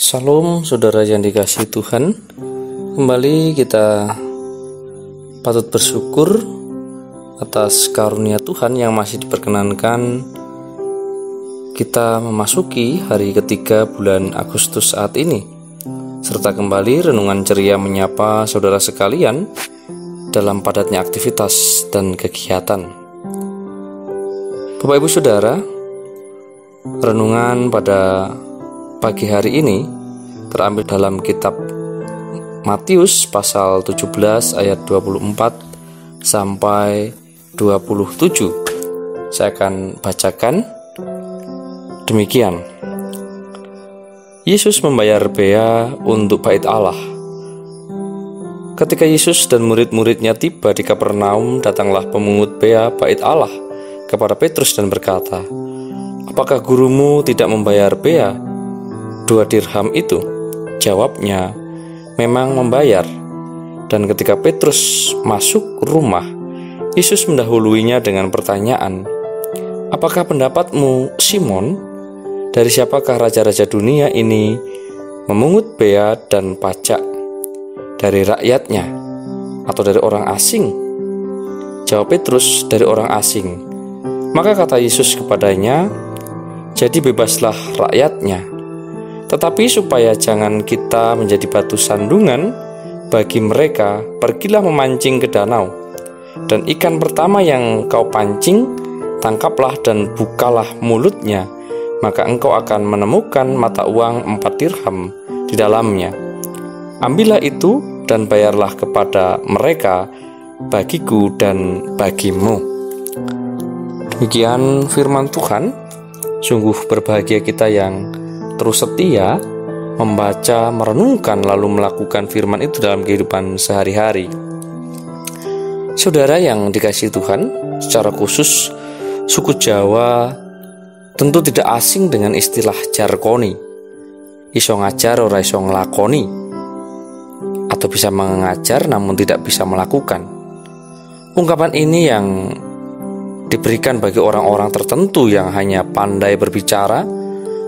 Salam saudara yang dikasihi Tuhan. Kembali kita patut bersyukur atas karunia Tuhan yang masih diperkenankan kita memasuki hari ketiga bulan Agustus saat ini, serta kembali renungan ceria menyapa saudara sekalian dalam padatnya aktivitas dan kegiatan. Bapak Ibu Saudara, renungan pada pagi hari ini terambil dalam kitab Matius pasal 17 ayat 24 sampai 27. Saya akan bacakan demikian. Yesus membayar bea untuk bait Allah. Ketika Yesus dan murid-muridnya tiba di Kapernaum, datanglah pemungut bea bait Allah kepada Petrus dan berkata, "Apakah gurumu tidak membayar bea 2 dirham itu?" Jawabnya, "Memang membayar." Dan ketika Petrus masuk rumah, Yesus mendahuluinya dengan pertanyaan, "Apakah pendapatmu, Simon? Dari siapakah raja-raja dunia ini memungut bea dan pajak? Dari rakyatnya atau dari orang asing?" Jawab Petrus, "Dari orang asing." Maka kata Yesus kepadanya, "Jadi bebaslah rakyatnya. Tetapi supaya jangan kita menjadi batu sandungan bagi mereka, pergilah memancing ke danau. Dan ikan pertama yang kau pancing, tangkaplah dan bukalah mulutnya. Maka engkau akan menemukan mata uang 4 dirham di dalamnya. Ambillah itu dan bayarlah kepada mereka, bagiku dan bagimu." Demikian firman Tuhan. Sungguh berbahagia kita yang terus setia membaca, merenungkan, lalu melakukan firman itu dalam kehidupan sehari-hari. Saudara yang dikasihi Tuhan, secara khusus suku Jawa tentu tidak asing dengan istilah jargoni. Iso ngajar ora iso nglakoni, atau bisa mengajar namun tidak bisa melakukan. Ungkapan ini yang diberikan bagi orang-orang tertentu yang hanya pandai berbicara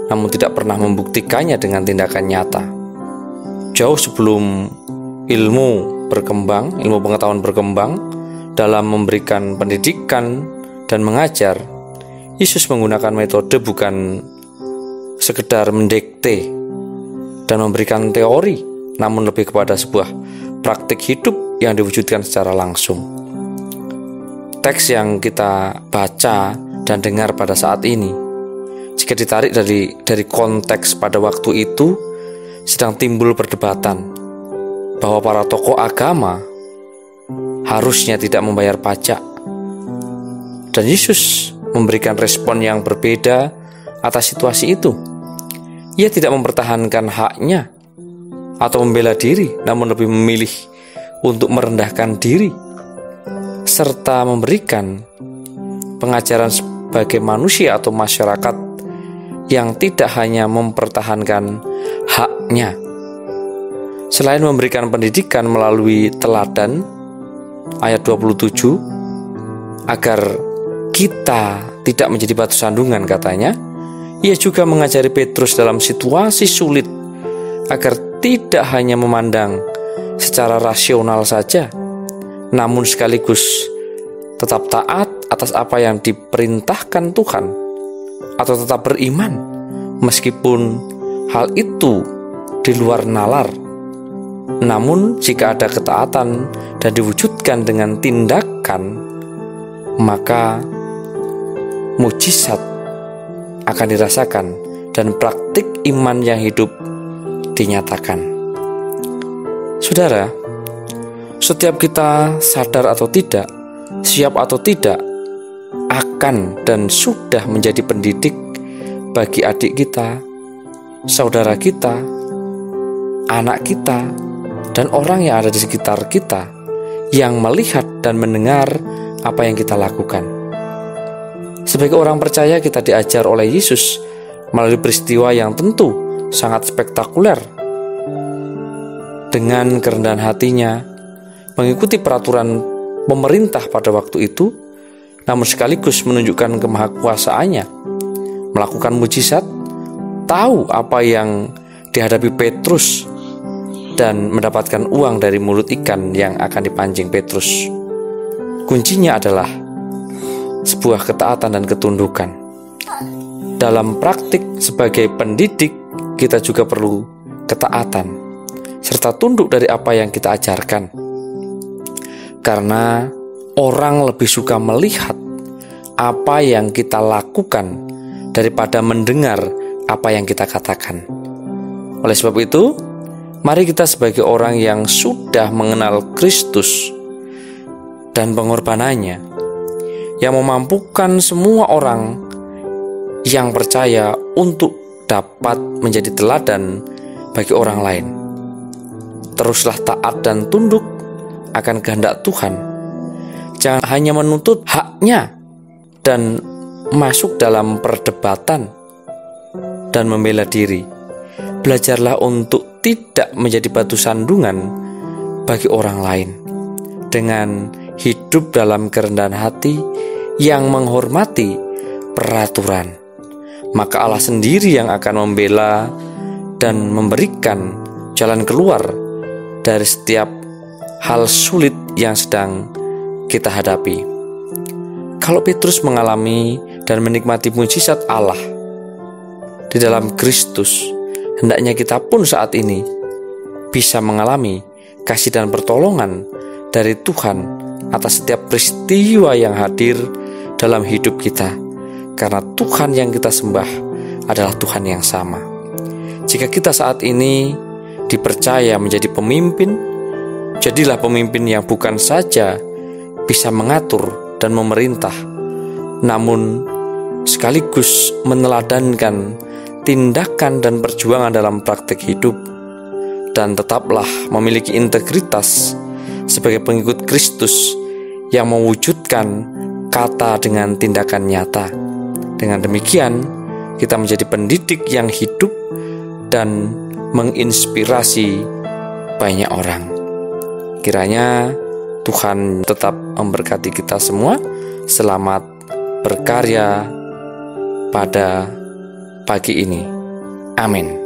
namun tidak pernah membuktikannya dengan tindakan nyata. Jauh sebelum ilmu pengetahuan berkembang dalam memberikan pendidikan dan mengajar, Yesus menggunakan metode bukan sekedar mendikte dan memberikan teori, namun lebih kepada sebuah praktik hidup yang diwujudkan secara langsung. Teks yang kita baca dan dengar pada saat ini, jika ditarik dari konteks pada waktu itu, sedang timbul perdebatan bahwa para tokoh agama harusnya tidak membayar pajak. Dan Yesus memberikan respon yang berbeda atas situasi itu. Ia tidak mempertahankan haknya atau membela diri, namun lebih memilih untuk merendahkan diri serta memberikan pengajaran sebagai manusia atau masyarakat yang tidak hanya mempertahankan haknya. Selain memberikan pendidikan melalui teladan ayat 27, agar kita tidak menjadi batu sandungan katanya, ia juga mengajari Petrus dalam situasi sulit agar tidak hanya memandang secara rasional saja, namun sekaligus tetap taat atas apa yang diperintahkan Tuhan, atau tetap beriman meskipun hal itu di luar nalar. Namun jika ada ketaatan dan diwujudkan dengan tindakan, maka mujizat akan dirasakan dan praktik iman yang hidup dinyatakan. Saudara, setiap kita sadar atau tidak, siap atau tidak, akan dan sudah menjadi pendidik bagi adik kita, saudara kita, anak kita, dan orang yang ada di sekitar kita yang melihat dan mendengar apa yang kita lakukan. Sebagai orang percaya, kita diajar oleh Yesus melalui peristiwa yang tentu sangat spektakuler. Dengan kerendahan hatinya, mengikuti peraturan pemerintah pada waktu itu, namun sekaligus menunjukkan kemahakuasaannya, melakukan mujizat, tahu apa yang dihadapi Petrus dan mendapatkan uang dari mulut ikan yang akan dipancing Petrus. Kuncinya adalah sebuah ketaatan dan ketundukan. Dalam praktik sebagai pendidik, kita juga perlu ketaatan serta tunduk dari apa yang kita ajarkan. Karena orang lebih suka melihat apa yang kita lakukan daripada mendengar apa yang kita katakan. Oleh sebab itu, mari kita sebagai orang yang sudah mengenal Kristus dan pengorbanannya, yang memampukan semua orang yang percaya untuk dapat menjadi teladan bagi orang lain. Teruslah taat dan tunduk akan kehendak Tuhan. Jangan hanya menuntut haknya dan masuk dalam perdebatan dan membela diri. Belajarlah untuk tidak menjadi batu sandungan bagi orang lain dengan hidup dalam kerendahan hati yang menghormati peraturan. Maka Allah sendiri yang akan membela dan memberikan jalan keluar dari setiap hal sulit yang sedang kita hadapi. Kalau Petrus mengalami dan menikmati mujizat Allah di dalam Kristus, hendaknya kita pun saat ini bisa mengalami kasih dan pertolongan dari Tuhan atas setiap peristiwa yang hadir dalam hidup kita. Karena Tuhan yang kita sembah adalah Tuhan yang sama. Jika kita saat ini dipercaya menjadi pemimpin, jadilah pemimpin yang bukan saja bisa mengatur dan memerintah, namun sekaligus meneladankan tindakan dan perjuangan dalam praktek hidup, dan tetaplah memiliki integritas sebagai pengikut Kristus yang mewujudkan kata dengan tindakan nyata. Dengan demikian, kita menjadi pendidik yang hidup dan menginspirasi banyak orang. Kiranya Tuhan tetap memberkati kita semua. Selamat berkarya pada pagi ini. Amin.